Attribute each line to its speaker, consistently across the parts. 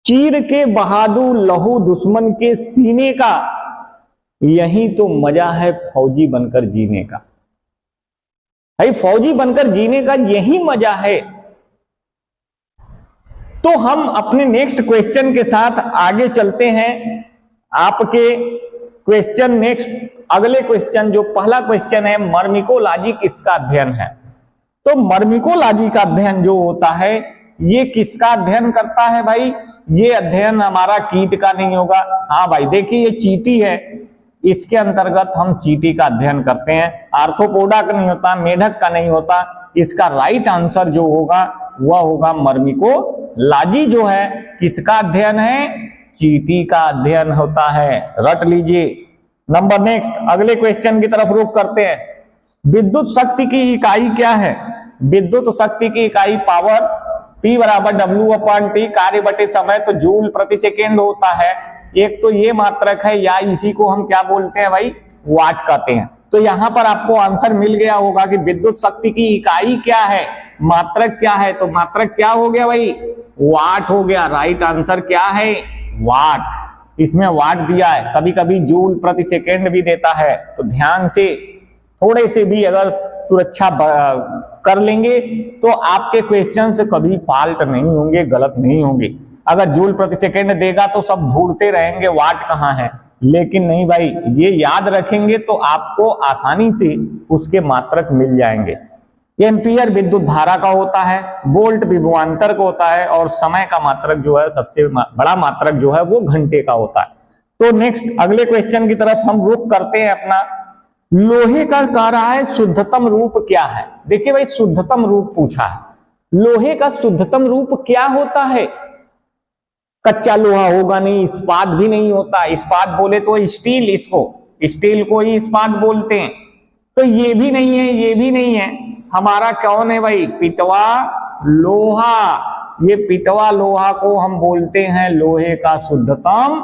Speaker 1: चीर के बहादुर लहू दुश्मन के सीने का, यही तो मजा है फौजी बनकर जीने का। भाई फौजी बनकर जीने का यही मजा है। तो हम अपने नेक्स्ट क्वेश्चन के साथ आगे चलते हैं। आपके क्वेश्चन नेक्स्ट अगले क्वेश्चन, जो पहला क्वेश्चन है, मर्मिकोलॉजी किसका अध्ययन है? तो मर्मिकोलॉजी का अध्ययन जो होता है, ये किसका अध्ययन करता है भाई? ये अध्ययन हमारा कीट का नहीं होगा। हाँ भाई देखिए, ये चींटी है, इसके अंतर्गत हम चींटी का अध्ययन करते हैं। आर्थ्रोपोडा का नहीं होता, मेढक का नहीं होता। इसका राइट आंसर जो होगा वह होगा मर्मिकोलॉजी जो है किसका अध्ययन है? चींटी का अध्ययन होता है। रट लीजिए। नंबर नेक्स्ट अगले क्वेश्चन की तरफ रुख करते हैं। विद्युत शक्ति की इकाई क्या है? विद्युत शक्ति की इकाई पावर, P बराबर W/T, कार्य बटे समय, तो जूल प्रति सेकेंड होता है। एक तो ये मात्रक है, या इसी को हम क्या बोलते हैं भाई? वाट कहते हैं। तो यहां पर आपको आंसर मिल गया होगा कि विद्युत शक्ति की इकाई क्या है, मात्रक क्या है। तो मात्रक क्या हो गया भाई? वाट हो गया। राइट आंसर क्या है? वाट। इसमें वाट दिया है, कभी कभी जूल प्रति सेकेंड भी देता है। तो ध्यान से थोड़े से भी अगर सुरक्षा कर लेंगे तो आपके क्वेश्चन से कभी फॉल्ट नहीं होंगे, गलत नहीं होंगे। अगर जूल प्रति सेकेंड देगा तो सब ढूंढते रहेंगे वाट कहाँ है, लेकिन नहीं भाई, ये याद रखेंगे तो आपको आसानी से उसके मात्रक मिल जाएंगे। एम्पियर विद्युत धारा का होता है, वोल्ट विभवांतर का होता है, और समय का मात्रक जो है, सबसे बड़ा मात्रक जो है वो घंटे का होता है। तो नेक्स्ट अगले क्वेश्चन की तरफ हम रुख करते हैं अपना। लोहे का कह रहा है शुद्धतम रूप क्या है? देखिए भाई, शुद्धतम रूप पूछा है। लोहे का शुद्धतम रूप क्या होता है? कच्चा लोहा होगा नहीं, इस्पात भी नहीं होता। इस्पात बोले तो स्टील, इसको स्टील को ही इस्पात बोलते हैं। तो ये भी नहीं है, ये भी नहीं है। हमारा कौन है भाई? पिटवा लोहा। ये पिटवा लोहा को हम बोलते हैं लोहे का शुद्धतम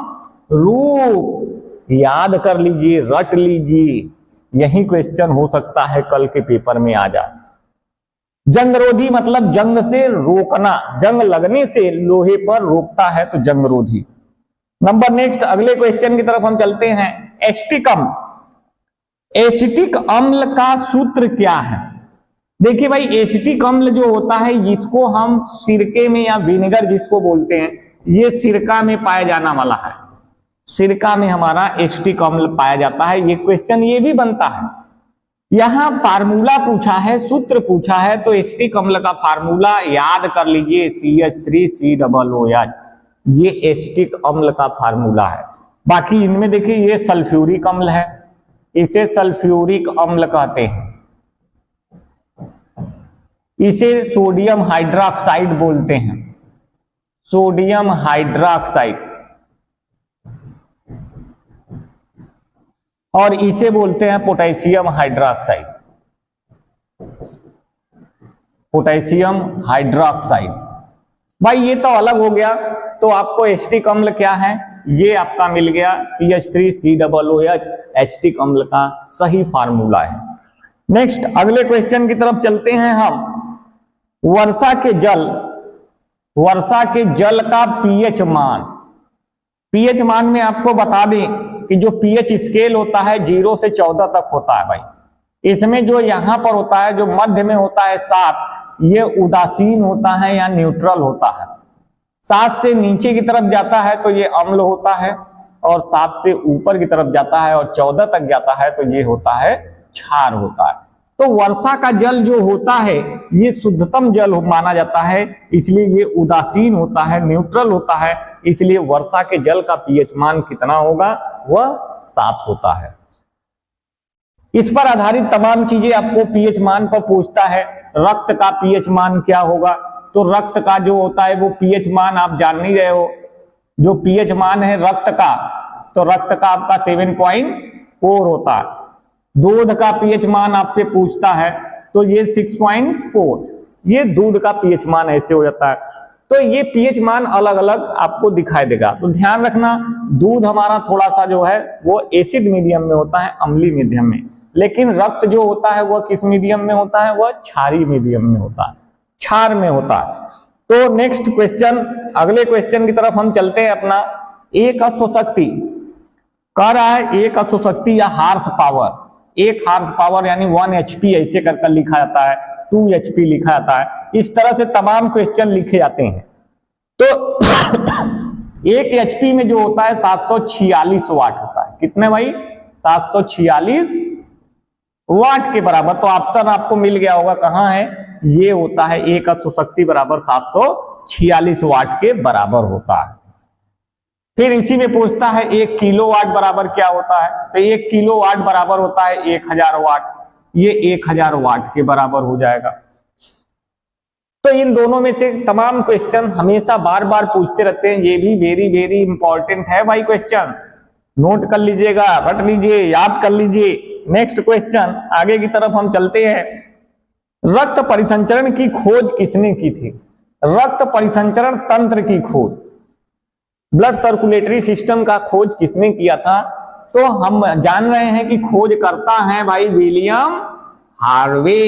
Speaker 1: रूप। याद कर लीजिए, रट लीजिए, यही क्वेश्चन हो सकता है कल के पेपर में आ जाए। जंगरोधी मतलब जंग से रोकना, जंग लगने से लोहे पर रोकता है, तो जंगरोधी। नंबर नेक्स्ट अगले क्वेश्चन की तरफ हम चलते हैं। एसिटिक अम्ल, एसिटिक अम्ल का सूत्र क्या है? देखिए भाई, एसिटिक अम्ल जो होता है, इसको हम सिरके में या विनेगर जिसको बोलते हैं, ये सिरका में पाया जाना वाला है। सिरका में हमारा एसिटिक अम्ल पाया जाता है। ये क्वेश्चन ये भी बनता है। यहां फार्मूला पूछा है, सूत्र पूछा है, तो एसिटिक अम्ल का फार्मूला याद कर लीजिए, CH3COOH। ये एसिटिक अम्ल का फार्मूला है। बाकी इनमें देखिए, ये सल्फ्यूरिक अम्ल है, इसे सल्फ्यूरिक अम्ल कहते हैं। इसे सोडियम हाइड्रोक्साइड बोलते हैं, सोडियम हाइड्रोक्साइड। और इसे बोलते हैं पोटेशियम हाइड्रोक्साइड, पोटेशियम हाइड्रोक्साइड। भाई ये तो अलग हो गया। तो आपको एसिटिक अम्ल क्या है, ये आपका मिल गया, CH3COOH एसिटिक अम्ल का सही फार्मूला है। नेक्स्ट अगले क्वेश्चन की तरफ चलते हैं हम। वर्षा के जल का पीएच मान। पीएच मान में आपको बता दें कि जो पीएच स्केल होता है 0 से 14 तक होता है भाई। इसमें जो यहां पर होता है, जो मध्य में होता है 7, ये उदासीन होता है या न्यूट्रल होता है। 7 से नीचे की तरफ जाता है तो ये अम्ल होता है, और 7 से ऊपर की तरफ जाता है और 14 तक जाता है तो ये होता है क्षार होता है। तो वर्षा का जल जो होता है ये शुद्धतम जल माना जाता है, इसलिए ये उदासीन होता है, न्यूट्रल होता है। इसलिए वर्षा के जल का पीएच मान कितना होगा? वह 7 होता है। इस पर आधारित तमाम चीजें आपको पीएच मान पर पूछता है। रक्त का पीएच मान क्या होगा? तो रक्त का जो होता है वो पीएच मान आप जान नहीं रहे हो। जो पीएच मान है रक्त का, तो रक्त का आपका 7.4 होता है। दूध का पीएच मान आपसे पूछता है तो ये 6.4, ये दूध का पीएच मान ऐसे हो जाता है। तो ये पीएच मान अलग अलग आपको दिखाई देगा। तो ध्यान रखना, दूध हमारा थोड़ा सा जो है वो एसिड मीडियम में होता है, अम्लीय मीडियम में। लेकिन रक्त जो होता है वह किस मीडियम में होता है? वह क्षारीय मीडियम में होता है, क्षार में होता है। तो नेक्स्ट क्वेश्चन, अगले क्वेश्चन की तरफ हम चलते हैं अपना। एक अश्वशक्ति कह रहा है, एक अश्वशक्ति या हार्स पावर, एक हार्स पावर यानी 1 HP ऐसे कर लिखा जाता है, 2 HP लिखा जाता है, इस तरह से तमाम क्वेश्चन लिखे जाते हैं। तो 1 HP में जो होता है 746 वाट होता है। कितने भाई? 746 वाट के बराबर। तो ऑप्शन आपको मिल गया होगा, कहां है? ये होता है एक अश्वशक्ति बराबर 746 वाट के बराबर होता है। फिर इसी में पूछता है 1 किलोवाट बराबर क्या होता है? तो 1 किलोवाट बराबर होता है 1000 वाट। ये 1000 वाट के बराबर हो जाएगा। तो इन दोनों में से तमाम क्वेश्चन हमेशा बार बार पूछते रहते हैं। ये भी वेरी वेरी इंपॉर्टेंट है भाई क्वेश्चन, नोट कर लीजिएगा, रट लीजिए, याद कर लीजिए। नेक्स्ट क्वेश्चन, आगे की तरफ हम चलते हैं। रक्त परिसंचरण की खोज किसने की थी? रक्त परिसंचरण तंत्र की खोज, ब्लड सर्कुलेटरी सिस्टम का खोज किसने किया था? तो हम जान रहे हैं कि खोज करता है भाई विलियम हार्वे।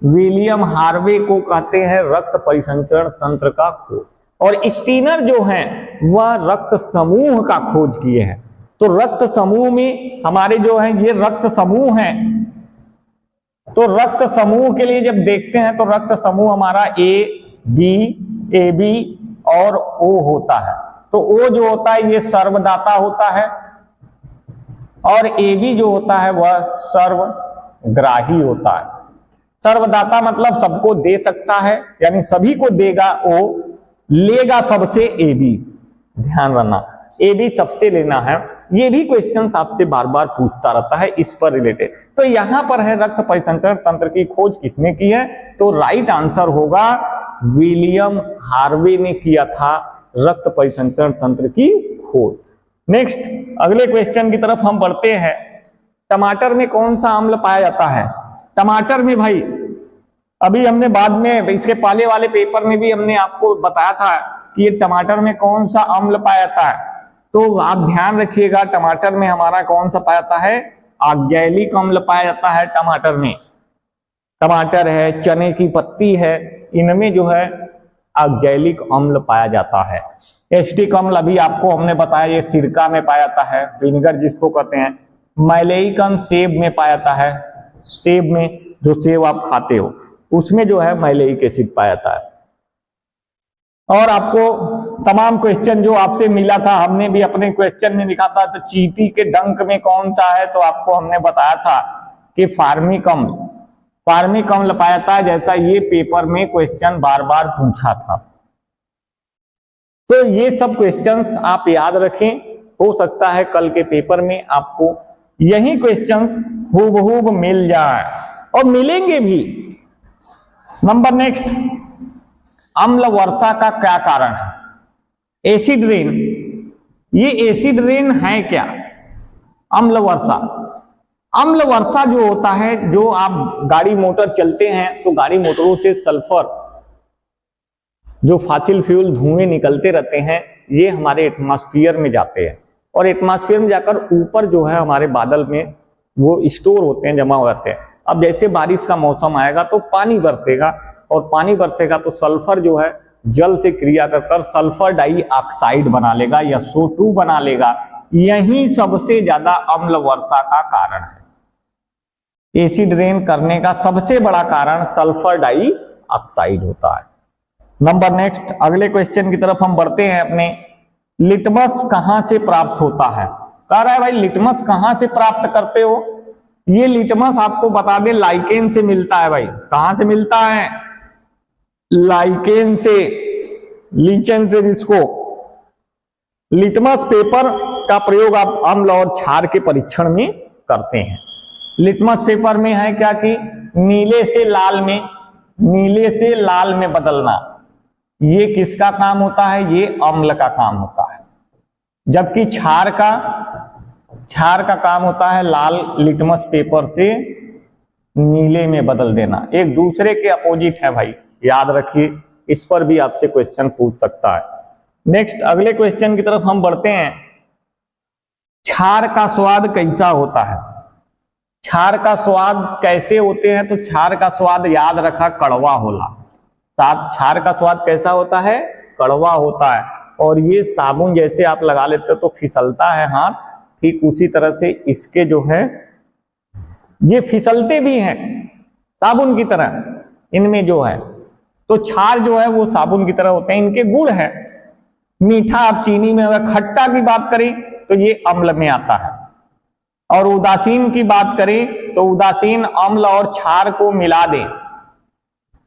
Speaker 1: विलियम हार्वे को कहते हैं रक्त परिसंचरण तंत्र का खोज। और स्टीनर जो है वह रक्त समूह का खोज किए हैं। तो रक्त समूह में हमारे जो है ये रक्त समूह है। तो रक्त समूह के लिए जब देखते हैं तो रक्त समूह हमारा ए बी और ओ होता है। तो ओ जो होता है ये सर्वदाता होता है और ए बी जो होता है वह सर्वग्राही होता है। सर्वदाता मतलब सबको दे सकता है, यानी सभी को देगा ओ, लेगा सबसे ए बी। ध्यान रखना, ए बी सबसे लेना है। ये भी क्वेश्चन आपसे बार बार पूछता रहता है इस पर रिलेटेड। तो यहां पर है रक्त परिसंचरण तंत्र की खोज किसने की है? तो राइट आंसर होगा विलियम हार्वे ने किया था रक्त परिसंचरण तंत्र की खोज। नेक्स्ट अगले क्वेश्चन की तरफ हम बढ़ते हैं। टमाटर में कौन सा अम्ल पाया जाता है? टमाटर में भाई अभी हमने बाद में इसके पहले वाले पेपर में भी हमने आपको बताया था कि ये टमाटर में कौन सा अम्ल पाया जाता है। तो आप ध्यान रखिएगा, टमाटर में हमारा कौन सा पाया जाता है? ऑक्सैलिक अम्ल पाया जाता है टमाटर में। टमाटर है, चने की पत्ती है, इनमें जो है ऑक्सैलिक अम्ल पाया जाता है। एसिटिक अम्ल अभी आपको हमने बताया ये सिरका में पाया जाता है, विनेगर जिसको कहते हैं। मैलेइक अम्ल सेब में पाया जाता है, सेब में जो सेब आप खाते हो उसमें जो है मैलेइक एसिड पाया जाता है। और आपको तमाम क्वेश्चन जो आपसे मिला था हमने भी अपने क्वेश्चन में लिखा था। तो चींटी के डंक में कौन सा है? तो आपको हमने बताया था कि फार्मिक अम्ल, फार्मिक अम्ल पाया था, जैसा ये पेपर में क्वेश्चन बार बार पूछा था। तो ये सब क्वेश्चंस आप याद रखें, हो सकता है कल के पेपर में आपको यही क्वेश्चन हूबहूब मिल जाए और मिलेंगे भी। नंबर नेक्स्ट, अम्ल वर्षा का क्या कारण है? Acid rain. ये एसिड रेन है क्या? अम्ल वर्षा। अम्ल वर्षा जो होता है, जो आप गाड़ी मोटर चलते हैं तो गाड़ी मोटरों से सल्फर जो फॉसिल फ्यूल धुएं निकलते रहते हैं, ये हमारे एटमॉस्फेयर में जाते हैं और एटमॉस्फेयर में जाकर ऊपर जो है हमारे बादल में वो स्टोर होते हैं, जमा हो जाते हैं। अब जैसे बारिश का मौसम आएगा तो पानी बरसेगा और पानी बरसेगा तो सल्फर जो है जल से क्रिया कर सल्फर डाइऑक्साइड बना लेगा या SO2 बना लेगा। यही सबसे ज्यादा अम्ल वर्षा का कारण है। एसिड रेन करने का सबसे बड़ा कारण सल्फर डाइऑक्साइड होता है। नंबर नेक्स्ट अगले क्वेश्चन की तरफ हम बढ़ते हैं अपने। लिटमस कहां से प्राप्त होता है? कह रहा है भाई लिटमस कहां से प्राप्त करते हो? ये लिटमस आपको बता दें लाइकेन से मिलता है भाई। कहां से मिलता है? लाइकेन से, लीचेन से। जिसको लिटमस पेपर का प्रयोग आप अम्ल और क्षार के परीक्षण में करते हैं। लिटमस पेपर में है क्या कि नीले से लाल में, नीले से लाल में बदलना, ये किसका काम होता है? ये अम्ल का काम होता है। जबकि क्षार का काम होता है लाल लिटमस पेपर से नीले में बदल देना। एक दूसरे के अपोजिट है भाई, याद रखिए, इस पर भी आपसे क्वेश्चन पूछ सकता है। नेक्स्ट अगले क्वेश्चन की तरफ हम बढ़ते हैं। क्षार का स्वाद कैसा होता है? क्षार का स्वाद कैसे होते हैं? तो क्षार का स्वाद याद रखा कड़वा होला। क्षार का स्वाद कैसा होता है? कड़वा होता है। और ये साबुन जैसे आप लगा लेते हो तो फिसलता है हाथ, ठीक उसी तरह से इसके जो है ये फिसलते भी हैं साबुन की तरह, इनमें जो है तो क्षार जो है वो साबुन की तरह होते हैं, इनके गुण है। मीठा आप चीनी में, अगर खट्टा की बात करें तो ये अम्ल में आता है, और उदासीन की बात करें तो उदासीन अम्ल और क्षार को मिला दें,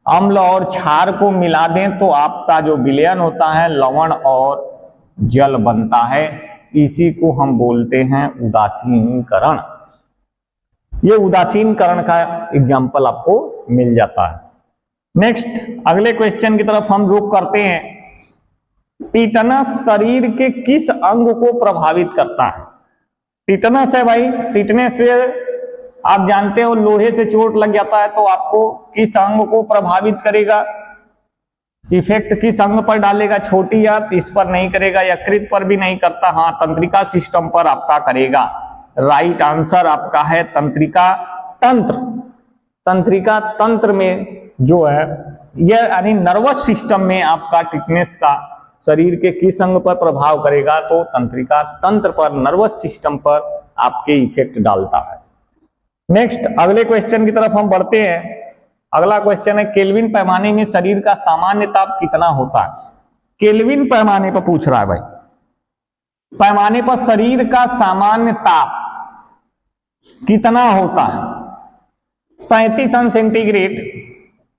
Speaker 1: अम्ल और क्षार को मिला दें तो आपका जो विलयन होता है लवण और जल बनता है। इसी को हम बोलते हैं उदासीनीकरण। ये उदासीनीकरण का एग्जाम्पल आपको मिल जाता है। नेक्स्ट अगले क्वेश्चन की तरफ हम रुख करते हैं। टिटनस शरीर के किस अंग को प्रभावित करता है? टिटनस है भाई, टिटनेस से आप जानते हो लोहे से चोट लग जाता है तो आपको किस अंग को प्रभावित करेगा? इफेक्ट किस अंग पर डालेगा? छोटी आंत इस पर नहीं करेगा, यकृत पर भी नहीं करता, हाँ तंत्रिका सिस्टम पर आपका करेगा। राइट आंसर आपका है तंत्रिका तंत्र। तंत्रिका तंत्र में जो है यह यानी नर्वस सिस्टम में आपका टिटनेस का शरीर के किस अंग पर प्रभाव करेगा? तो तंत्रिका तंत्र पर, नर्वस सिस्टम पर आपके इफेक्ट डालता है। नेक्स्ट अगले क्वेश्चन की तरफ हम बढ़ते हैं। अगला क्वेश्चन है केल्विन पैमाने में शरीर का सामान्य ताप कितना होता है? केल्विन पैमाने पर पूछ रहा है भाई, पैमाने पर शरीर का सामान्य ताप कितना होता है? 37 अंश सेंटीग्रेड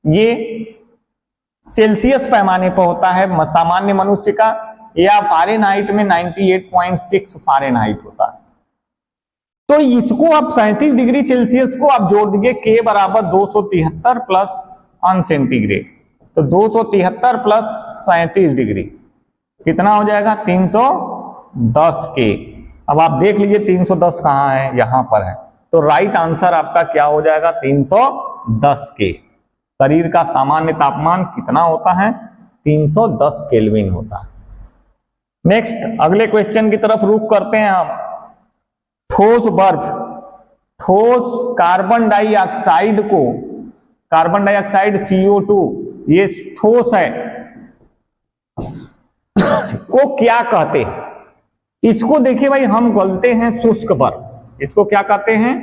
Speaker 1: ये सेल्सियस पैमाने पर होता है सामान्य मनुष्य का, या फ़ारेनहाइट में 98.6 फ़ारेनहाइट होता है। तो इसको आप 37 डिग्री सेल्सियस को आप जोड़ दीजिए, के बराबर 273 प्लस अंश सेंटीग्रेड, तो 273 प्लस 37 डिग्री कितना हो जाएगा? 310 के। अब आप देख लीजिए 310 कहाँ है? यहाँ पर है। तो राइट आंसर आपका क्या हो जाएगा? 310 के। शरीर का सामान्य तापमान कितना होता है? 310 केल्विन होता है। नेक्स्ट अगले क्वेश्चन की तरफ रुख करते हैं हम। ठोस बर्फ, ठोस कार्बन डाइऑक्साइड को, कार्बन डाइऑक्साइड CO2 ये ठोस है को क्या कहते हैं? इसको देखिए भाई हम बोलते हैं शुष्क बर्फ। इसको क्या कहते हैं?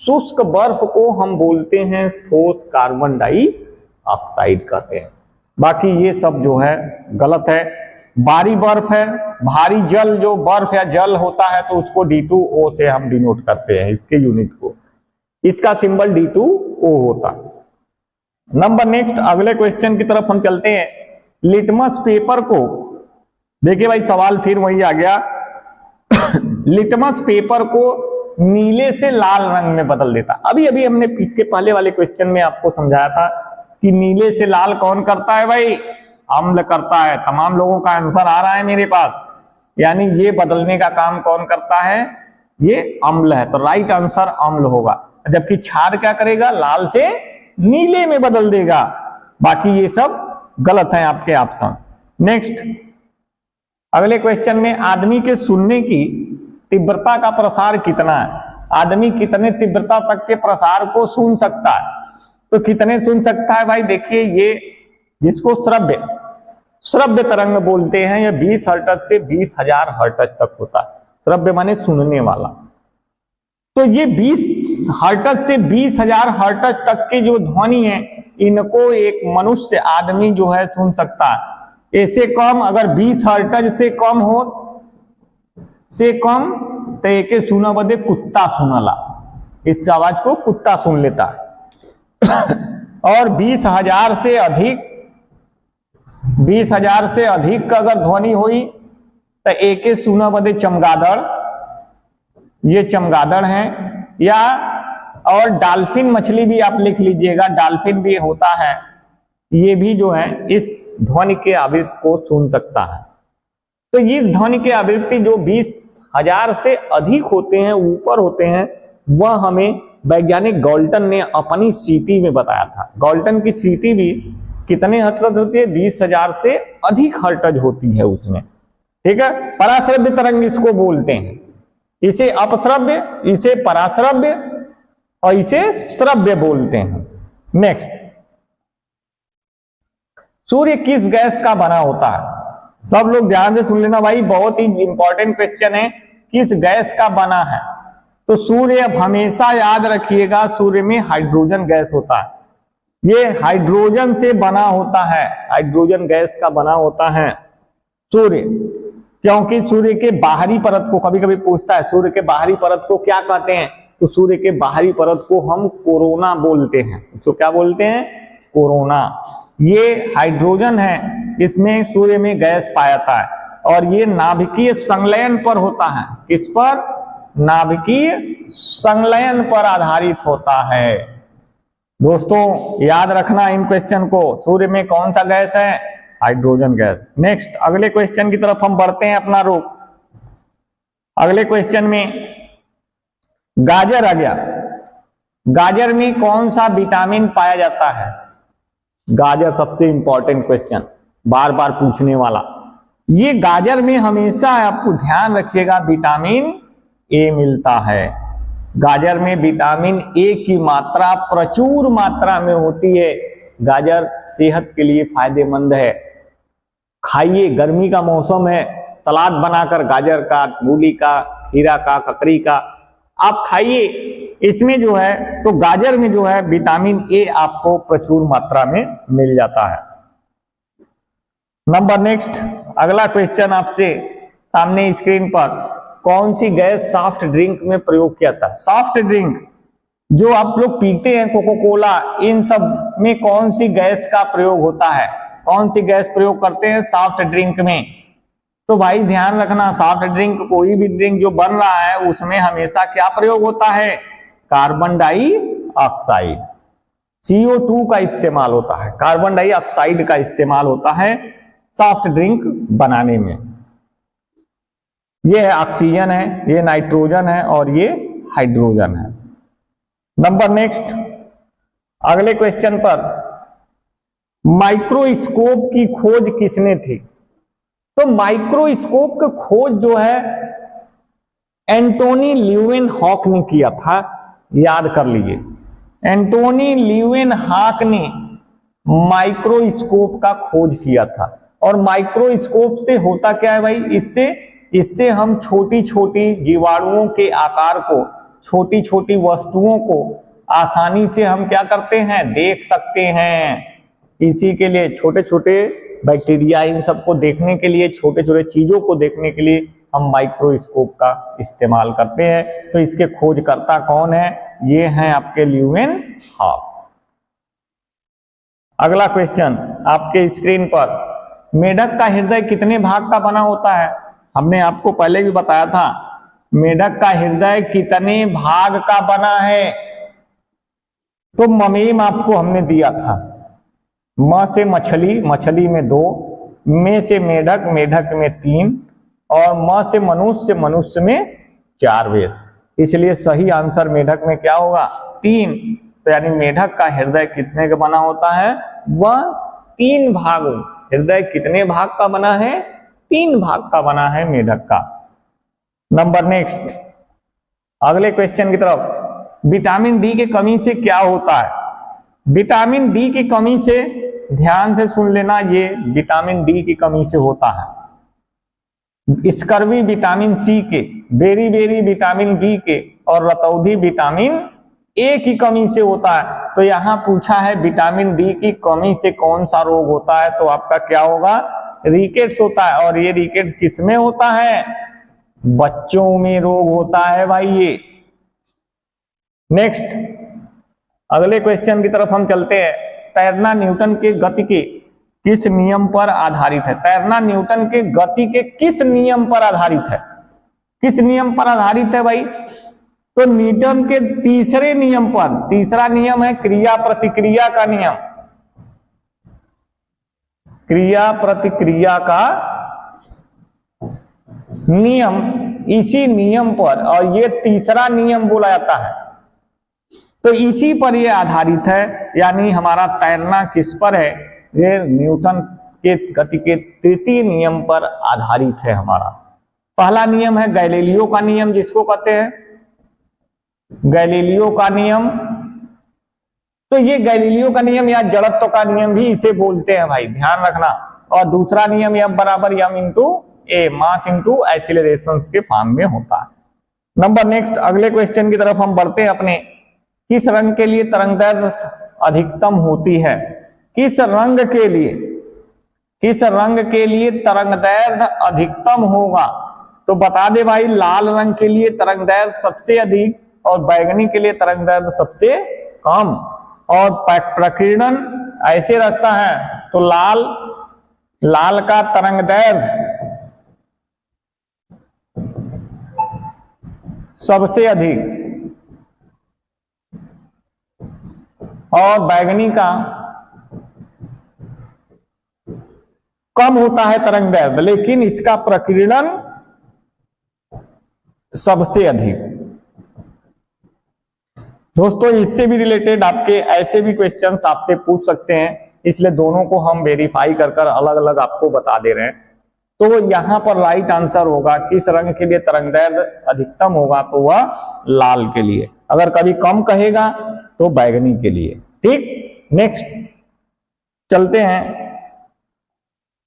Speaker 1: शुष्क बर्फ को हम बोलते हैं ठोस कार्बन डाइऑक्साइड कहते हैं। बाकी ये सब जो है गलत है। भारी बर्फ है, भारी जल जो बर्फ या जल होता है तो उसको D2O से हम डिनोट करते हैं इसके यूनिट को, इसका सिंबल D2O होता है। नंबर नेक्स्ट अगले क्वेश्चन की तरफ हम चलते हैं। लिटमस पेपर को देखिए भाई, सवाल फिर वही आ गया लिटमस पेपर को नीले से लाल रंग में बदल देता। अभी अभी हमने पीछे पहले वाले क्वेश्चन में आपको समझाया था कि नीले से लाल कौन करता है भाई? अम्ल करता है। तमाम लोगों का आंसर आ रहा है मेरे पास, यानी ये बदलने का काम कौन करता है? ये अम्ल है, तो राइट आंसर अम्ल होगा। जबकि क्षार क्या करेगा? लाल से नीले में बदल देगा। बाकी ये सब गलत है आपके ऑप्शन। नेक्स्ट अगले क्वेश्चन में आदमी के सुनने की तीव्रता का प्रसार कितना है? आदमी कितने तीव्रता तक के प्रसार को सुन सकता है? तो कितने सुन सकता है भाई? देखिए ये जिसको श्रव्य तरंग बोलते हैं, यह 20 हर्ट्ज से 20,000 हर्ट्ज तक होता है। श्रव्य माने सुनने वाला। तो ये 20 हर्ट्ज से 20,000 हर्ट्ज तक की जो ध्वनि है, इनको एक मनुष्य आदमी जो है सुन सकता है। ऐसे कम अगर 20 हर्ट्ज से कम हो से कम तो एक सुना बदे कुत्ता सुनला, इस आवाज को कुत्ता सुन लेता है। और 20,000 से अधिक, 20,000 से अधिक का अगर ध्वनि हुई तो एक सुना बदे चमगादड़, ये चमगादड़ है। या और डॉल्फिन मछली भी आप लिख लीजिएगा, डॉल्फिन भी होता है, ये भी जो है इस ध्वनि के आवृत्ति को सुन सकता है। तो ये ध्वनि के आवृत्ति जो 20,000 से अधिक होते हैं, ऊपर होते हैं, वह हमें वैज्ञानिक गॉल्टन ने अपनी सीटी में बताया था। गॉल्टन की सीटी भी कितने हर्ट्ज होती है? 20,000 से अधिक हर्ट्ज होती है उसमें, ठीक है। पराश्रव्य तरंग इसको बोलते हैं। इसे अपश्रव्य, इसे पराश्रव्य और इसे श्रव्य बोलते हैं। नेक्स्ट सूर्य किस गैस का बना होता है? सब लोग ध्यान से सुन लेना भाई, बहुत ही इंपॉर्टेंट क्वेश्चन है, किस गैस का बना है? तो सूर्य, अब हमेशा याद रखिएगा, सूर्य में हाइड्रोजन गैस होता है, ये हाइड्रोजन से बना होता है, हाइड्रोजन गैस का बना होता है सूर्य। क्योंकि सूर्य के बाहरी परत को, कभी कभी पूछता है सूर्य के बाहरी परत को क्या कहते हैं, तो सूर्य के बाहरी परत को हम कोरोना बोलते हैं। तो क्या बोलते हैं? कोरोना। ये हाइड्रोजन है, इसमें सूर्य में गैस पाया जाता है और ये नाभिकीय संलयन पर होता है। किस पर? नाभिकीय संलयन पर आधारित होता है। दोस्तों याद रखना इन क्वेश्चन को, सूर्य में कौन सा गैस है? Hydrogen gas. नेक्स्ट अगले क्वेश्चन की तरफ हम बढ़ते हैं अपना रुख। अगले क्वेश्चन में गाजर आ गया। गाजर में कौन सा विटामिन पाया जाता है? गाजर सबसे इंपॉर्टेंट क्वेश्चन, बार बार पूछने वाला। ये गाजर में हमेशा आपको ध्यान रखिएगा विटामिन ए मिलता है। गाजर में विटामिन ए की मात्रा प्रचुर मात्रा में होती है। गाजर सेहत के लिए फायदेमंद है, खाइए, गर्मी का मौसम है, सलाद बनाकर गाजर का, मूली का, खीरा का, ककड़ी का आप खाइए। इसमें जो है तो गाजर में जो है विटामिन ए आपको प्रचुर मात्रा में मिल जाता है। नंबर नेक्स्ट अगला क्वेश्चन आपसे सामने स्क्रीन पर, कौन सी गैस सॉफ्ट ड्रिंक में प्रयोग किया था? सॉफ्ट ड्रिंक जो आप लोग पीते हैं, कोको कोला, इन सब में कौन सी गैस का प्रयोग होता है? कौन सी गैस प्रयोग करते हैं सॉफ्ट ड्रिंक में? तो भाई ध्यान रखना, सॉफ्ट ड्रिंक, कोई भी ड्रिंक जो बन रहा है उसमें हमेशा क्या प्रयोग होता है? कार्बन डाइऑक्साइड, CO2 का इस्तेमाल होता है, कार्बन डाइऑक्साइड का इस्तेमाल होता है सॉफ्ट ड्रिंक बनाने में। ये ऑक्सीजन है, ये नाइट्रोजन है और ये हाइड्रोजन है। नंबर नेक्स्ट अगले क्वेश्चन पर, माइक्रोस्कोप की खोज किसने थी? तो माइक्रोस्कोप की खोज जो है एंटोनी ल्यूवेनहॉक ने किया था, याद कर लीजिए। एंटोनी ल्यूवेनहॉक ने माइक्रोस्कोप का खोज किया था। और माइक्रोस्कोप से होता क्या है भाई? इससे हम छोटी छोटी जीवाणुओं के आकार को, छोटी छोटी वस्तुओं को आसानी से हम क्या करते हैं? देख सकते हैं। इसी के लिए छोटे छोटे बैक्टीरिया, इन सबको देखने के लिए, छोटे छोटे चीजों को देखने के लिए हम माइक्रोस्कोप का इस्तेमाल करते हैं। तो इसके खोजकर्ता कौन है? ये हैं आपके ल्यूवेनहॉक। अगला क्वेश्चन आपके स्क्रीन पर, मेढक का हृदय कितने भाग का बना होता है? हमने आपको पहले भी बताया था, मेढक का हृदय कितने भाग का बना है? तो ममीम आपको हमने दिया था, म से मछली, मछली में 2, मे से मेढक, मेढक में 3 और म से मनुष्य में 4 वेद। इसलिए सही आंसर मेढक में क्या होगा? 3। तो यानी मेढक का हृदय कितने का बना होता है? वह 3 भागों। हृदय कितने भाग का बना है? 3 भाग का बना है मेढक का। नंबर नेक्स्ट अगले क्वेश्चन की तरफ, विटामिन डी की कमी से क्या होता है? विटामिन डी की कमी से, ध्यान से सुन लेना, ये विटामिन डी की कमी से होता है। स्कर्वी विटामिन सी के, बेरी बेरी विटामिन बी के और रतौधी विटामिन ए की कमी से होता है। तो यहां पूछा है विटामिन डी की कमी से कौन सा रोग होता है? तो आपका क्या होगा? रिकेट्स होता है। और ये रिकेट्स किसमें होता है? बच्चों में रोग होता है भाई ये। नेक्स्ट अगले क्वेश्चन की तरफ हम चलते हैं। तैरना न्यूटन के गति के किस नियम पर आधारित है? तैरना न्यूटन के गति के किस नियम पर आधारित है? किस नियम पर आधारित है भाई? तो न्यूटन के तीसरे नियम पर। तीसरा नियम है क्रिया प्रतिक्रिया का नियम, क्रिया प्रतिक्रिया का नियम, इसी नियम पर, और ये तीसरा नियम बोला जाता है। तो इसी पर ये आधारित है, यानी हमारा तैरना किस पर है? ये न्यूटन के गति के तृतीय नियम पर आधारित है हमारा। पहला नियम है गैलीलियो का नियम, जिसको कहते हैं गैलीलियो का नियम। तो ये गैलीलियो का नियम या जड़त्व का नियम भी इसे बोलते हैं भाई, ध्यान रखना। और दूसरा नियम F बराबर m इंटू ए, मास इंटू एक्सीलरेशन के फॉर्म में होता है। नंबर नेक्स्ट, अगले क्वेश्चन की तरफ हम बढ़ते हैं अपने। किस रंग के लिए तरंगदैर्घ्य अधिकतम होती है? किस रंग के लिए तरंगदैर्घ्य अधिकतम होगा? तो बता दे भाई, लाल रंग के लिए तरंगदैर्घ्य सबसे अधिक और बैगनी के लिए तरंगदैर्घ्य सबसे कम। और प्रकीर्णन ऐसे रहता है तो लाल का तरंगदैर्घ्य सबसे अधिक और बैगनी का कम होता है तरंगदैर्घ्य, लेकिन इसका प्रकीर्णन सबसे अधिक। दोस्तों, इससे भी रिलेटेड आपके ऐसे भी क्वेश्चंस आपसे पूछ सकते हैं, इसलिए दोनों को हम वेरीफाई कर अलग अलग आपको बता दे रहे हैं। तो यहां पर राइट आंसर होगा किस रंग के लिए तरंगदैर्घ्य अधिकतम होगा, तो वह लाल के लिए। अगर कभी कम कहेगा तो बैगनी के लिए। ठीक, नेक्स्ट चलते हैं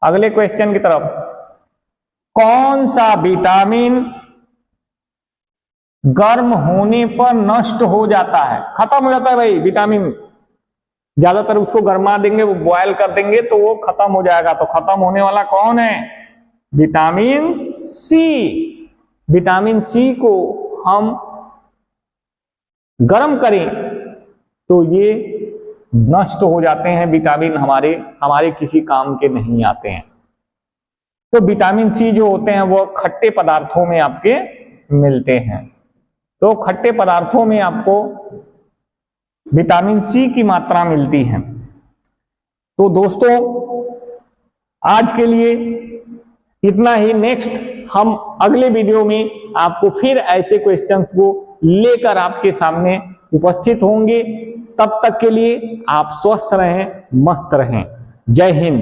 Speaker 1: अगले क्वेश्चन की तरफ। कौन सा विटामिन गर्म होने पर नष्ट हो जाता है, खत्म हो जाता है भाई? विटामिन ज्यादातर उसको गर्मा देंगे, वो बॉयल कर देंगे तो वो खत्म हो जाएगा। तो खत्म होने वाला कौन है? Vitamin C. विटामिन सी को हम गर्म करें तो ये नष्ट हो जाते हैं। विटामिन हमारे किसी काम के नहीं आते हैं। तो विटामिन सी जो होते हैं वो खट्टे पदार्थों में आपके मिलते हैं। तो खट्टे पदार्थों में आपको विटामिन सी की मात्रा मिलती है। तो दोस्तों, आज के लिए इतना ही। नेक्स्ट हम अगले वीडियो में आपको फिर ऐसे क्वेश्चंस को लेकर आपके सामने उपस्थित होंगे। तब तक के लिए आप स्वस्थ रहें, मस्त रहें। जय हिंद।